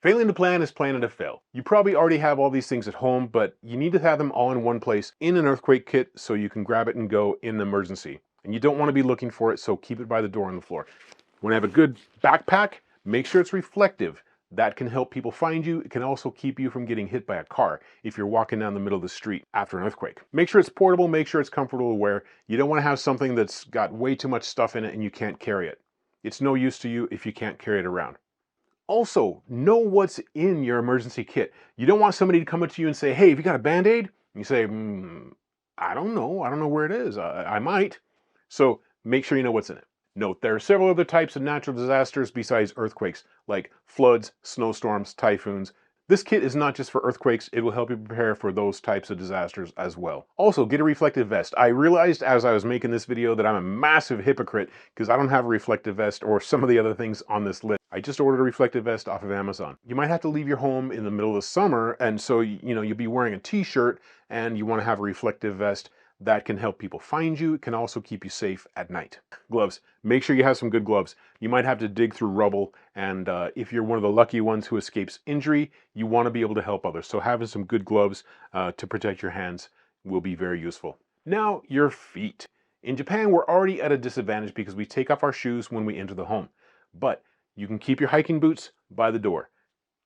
Failing to plan is planning to fail. You probably already have all these things at home, but you need to have them all in one place in an earthquake kit so you can grab it and go in an emergency. And you don't want to be looking for it, so keep it by the door on the floor. When you have a good backpack, make sure it's reflective. That can help people find you. It can also keep you from getting hit by a car if you're walking down the middle of the street after an earthquake. Make sure it's portable, make sure it's comfortable to wear. You don't want to have something that's got way too much stuff in it and you can't carry it. It's no use to you if you can't carry it around. Also, know what's in your emergency kit. You don't want somebody to come up to you and say, hey, have you got a Band-Aid? And you say, I don't know. I don't know where it is. I might. So make sure you know what's in it. Note, there are several other types of natural disasters besides earthquakes, like floods, snowstorms, typhoons. This kit is not just for earthquakes, it will help you prepare for those types of disasters as well. Also, get a reflective vest. I realized as I was making this video that I'm a massive hypocrite because I don't have a reflective vest or some of the other things on this list. I just ordered a reflective vest off of Amazon. You might have to leave your home in the middle of the summer, and so you'll be wearing a t-shirt and you want to have a reflective vest. That can help people find you. It can also keep you safe at night. Gloves. Make sure you have some good gloves. You might have to dig through rubble, and if you're one of the lucky ones who escapes injury, you want to be able to help others. So having some good gloves to protect your hands will be very useful. Now, your feet. In Japan, we're already at a disadvantage because we take off our shoes when we enter the home. But you can keep your hiking boots by the door.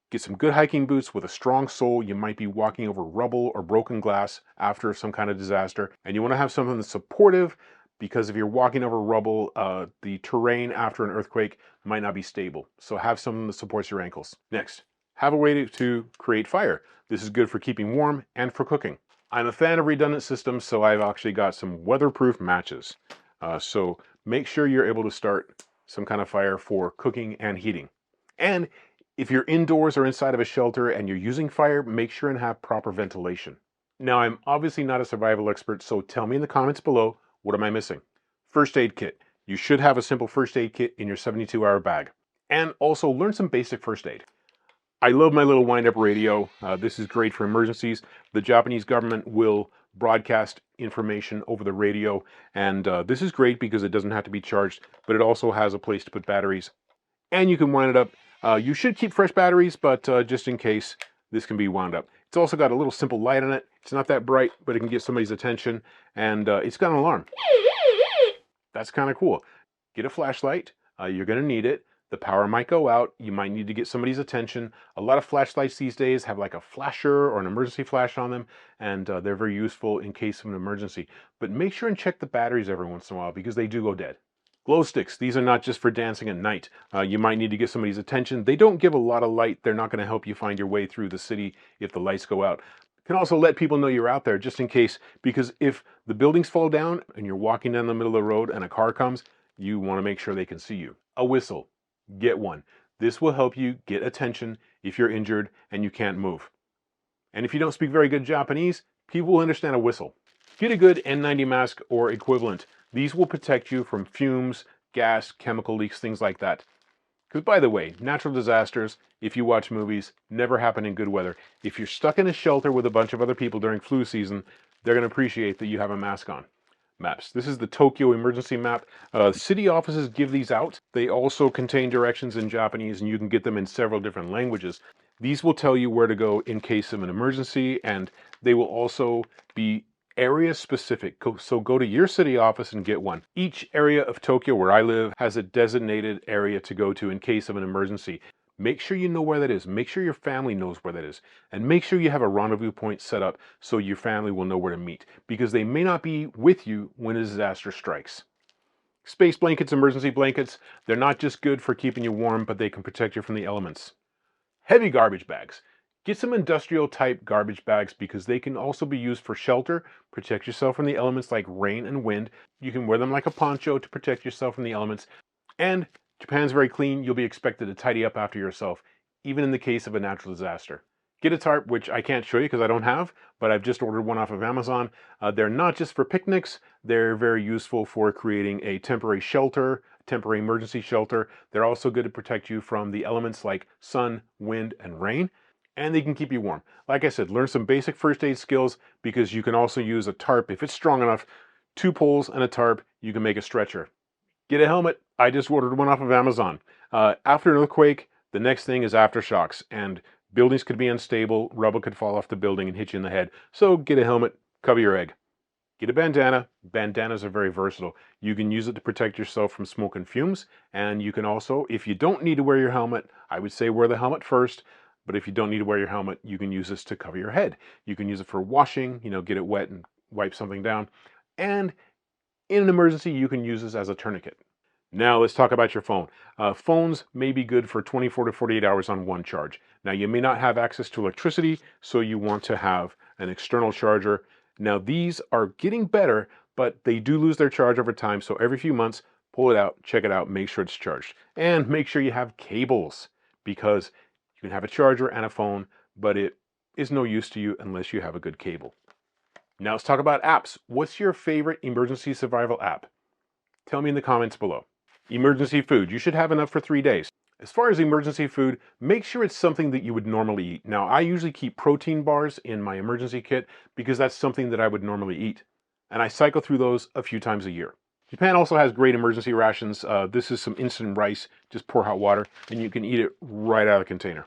Get some good hiking boots with a strong sole. You might be walking over rubble or broken glass after some kind of disaster, and you want to have something that's supportive because if you're walking over rubble, the terrain after an earthquake might not be stable. So have something that supports your ankles. Next, have a way to create fire. This is good for keeping warm and for cooking. I'm a fan of redundant systems, so I've actually got some weatherproof matches. So make sure you're able to start some kind of fire for cooking and heating. And if you're indoors or inside of a shelter and you're using fire, make sure and have proper ventilation. Now, I'm obviously not a survival expert, so tell me in the comments below, what am I missing? First aid kit. You should have a simple first aid kit in your 72-hour bag. And also learn some basic first aid. I love my little wind-up radio. This is great for emergencies. The Japanese government will broadcast information over the radio, and this is great because it doesn't have to be charged, but it also has a place to put batteries. And you can wind it up. You should keep fresh batteries, but just in case, this can be wound up. It's also got a little simple light on it. It's not that bright, but it can get somebody's attention, and it's got an alarm. That's kind of cool. Get a flashlight. You're going to need it. The power might go out. You might need to get somebody's attention. A lot of flashlights these days have like a flasher or an emergency flash on them, and they're very useful in case of an emergency. But make sure and check the batteries every once in a while because they do go dead. Glow sticks. These are not just for dancing at night. You might need to get somebody's attention. They don't give a lot of light. They're not going to help you find your way through the city if the lights go out. Can also let people know you're out there just in case, because if the buildings fall down and you're walking down the middle of the road and a car comes, you want to make sure they can see you. A whistle. Get one. This will help you get attention if you're injured and you can't move. And if you don't speak very good Japanese, people will understand a whistle. Get a good N90 mask or equivalent. These will protect you from fumes, gas, chemical leaks, things like that. Because by the way, natural disasters, if you watch movies, never happen in good weather. If you're stuck in a shelter with a bunch of other people during flu season, they're going to appreciate that you have a mask on. Maps. This is the Tokyo emergency map. City offices give these out. They also contain directions in Japanese, and you can get them in several different languages. These will tell you where to go in case of an emergency, and they will also be area specific. So go to your city office and get one. Each area of Tokyo where I live has a designated area to go to in case of an emergency. Make sure you know where that is. Make sure your family knows where that is. And make sure you have a rendezvous point set up so your family will know where to meet, because they may not be with you when a disaster strikes. Space blankets, emergency blankets, they're not just good for keeping you warm, but they can protect you from the elements. Heavy garbage bags. Get some industrial type garbage bags because they can also be used for shelter, protect yourself from the elements like rain and wind. You can wear them like a poncho to protect yourself from the elements. And Japan's very clean. You'll be expected to tidy up after yourself, even in the case of a natural disaster. Get a tarp, which I can't show you because I don't have, but I've just ordered one off of Amazon. They're not just for picnics. They're very useful for creating a temporary shelter, temporary emergency shelter. They're also good to protect you from the elements like sun, wind, and rain. And they can keep you warm. Like I said, learn some basic first aid skills because you can also use a tarp. If it's strong enough, 2 poles and a tarp, you can make a stretcher. Get a helmet. I just ordered one off of Amazon. After an earthquake, The next thing is aftershocks, and buildings could be unstable, rubble could fall off the building and hit you in the head. So get a helmet, cover your egg. Get a bandana. Bandanas are very versatile. You can use it to protect yourself from smoke and fumes, and you can also, if you don't need to wear your helmet, I would say wear the helmet first, but if you don't need to wear your helmet, you can use this to cover your head. You can use it for washing, get it wet and wipe something down, and in an emergency, you can use this as a tourniquet. Now let's talk about your phone. Phones may be good for 24 to 48 hours on one charge. Now you may not have access to electricity, so you want to have an external charger. Now these are getting better, but they do lose their charge over time, so every few months, pull it out, check it out, make sure it's charged. And make sure you have cables, because you can have a charger and a phone, but it is no use to you unless you have a good cable. Now let's talk about apps. What's your favorite emergency survival app? Tell me in the comments below. Emergency food. You should have enough for 3 days. As far as emergency food, make sure it's something that you would normally eat. Now, I usually keep protein bars in my emergency kit because that's something that I would normally eat. And I cycle through those a few times a year. Japan also has great emergency rations. This is some instant rice. Just pour hot water and you can eat it right out of the container.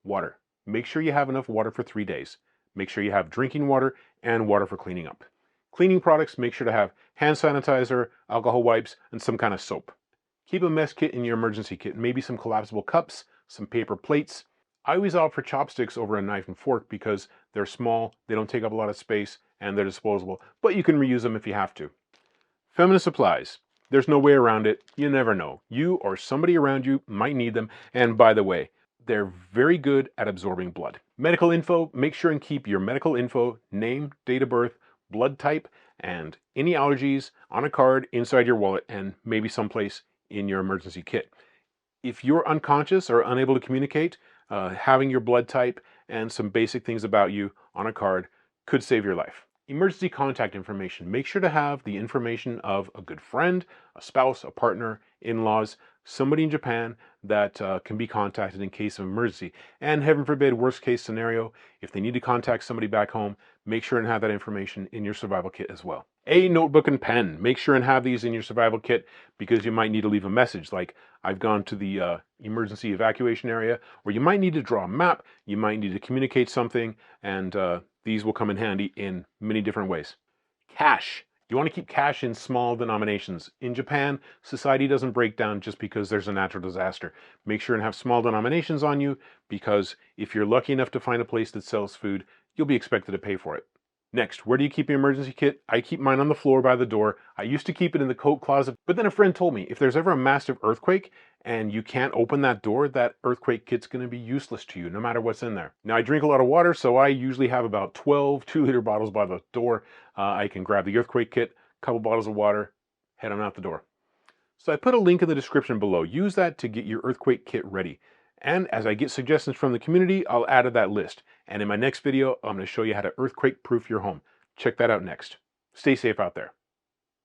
Water. Make sure you have enough water for 3 days. Make sure you have drinking water and water for cleaning up. Cleaning products, make sure to have hand sanitizer, alcohol wipes, and some kind of soap. Keep a mess kit in your emergency kit, maybe some collapsible cups, some paper plates. I always opt for chopsticks over a knife and fork because they're small, they don't take up a lot of space, and they're disposable, but you can reuse them if you have to. Feminine supplies. There's no way around it. You never know. You or somebody around you might need them, and by the way, they're very good at absorbing blood. Medical info, make sure and keep your medical info, name, date of birth, blood type, and any allergies on a card inside your wallet and maybe someplace in your emergency kit. If you're unconscious or unable to communicate, having your blood type and some basic things about you on a card could save your life. Emergency contact information. Make sure to have the information of a good friend, a spouse, a partner, in-laws, somebody in Japan that can be contacted in case of emergency. And heaven forbid, worst case scenario, if they need to contact somebody back home, make sure and have that information in your survival kit as well. A notebook and pen. Make sure and have these in your survival kit because you might need to leave a message, like I've gone to the emergency evacuation area, or you might need to draw a map, you might need to communicate something, and these will come in handy in many different ways. Cash. You want to keep cash in small denominations. In Japan, society doesn't break down just because there's a natural disaster. Make sure and have small denominations on you because if you're lucky enough to find a place that sells food, you'll be expected to pay for it. Next, where do you keep your emergency kit? I keep mine on the floor by the door. I used to keep it in the coat closet, but then a friend told me if there's ever a massive earthquake and you can't open that door, that earthquake kit's gonna be useless to you no matter what's in there. Now I drink a lot of water, so I usually have about 12 2-liter bottles by the door. I can grab the earthquake kit, a couple bottles of water, head on out the door. So I put a link in the description below. Use that to get your earthquake kit ready. And as I get suggestions from the community, I'll add to that list. And in my next video, I'm going to show you how to earthquake-proof your home. Check that out next. Stay safe out there.